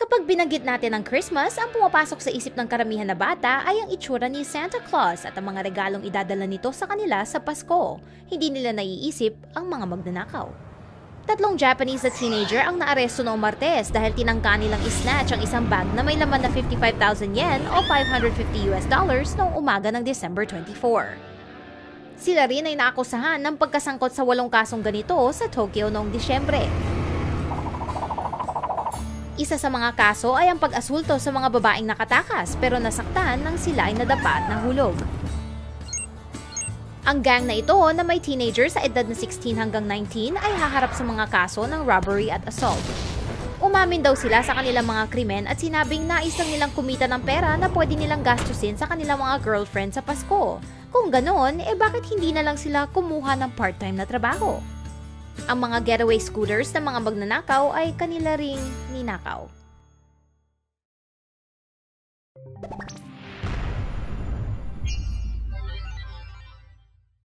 Kapag binanggit natin ang Christmas, ang pumapasok sa isip ng karamihan na bata ay ang itsura ni Santa Claus at ang mga regalong idadala nito sa kanila sa Pasko. Hindi nila naiisip ang mga magnanakaw. Tatlong Japanese na teenager ang naaresto noong Martes dahil tinangka nilang isnatch ang isang bag na may laman na 55,000 yen o $550 noong umaga ng December 24. Sila rin ay naakusahan ng pagkasangkot sa 8 kasong ganito sa Tokyo noong Disyembre. Isa sa mga kaso ay ang pag-asulto sa mga babaeng nakatakas pero nasaktan nang sila ay nadapa at nahulog. Ang gang na ito na may teenager sa edad na 16 hanggang 19 ay haharap sa mga kaso ng robbery at assault. Umamin daw sila sa kanilang mga krimen at sinabing nais lang nilang kumita ng pera na pwede nilang gastusin sa kanilang mga girlfriend sa Pasko. Kung ganon, bakit hindi na lang sila kumuha ng part-time na trabaho? Ang mga getaway scooters ng mga magnanakaw ay kanila ring ninakaw.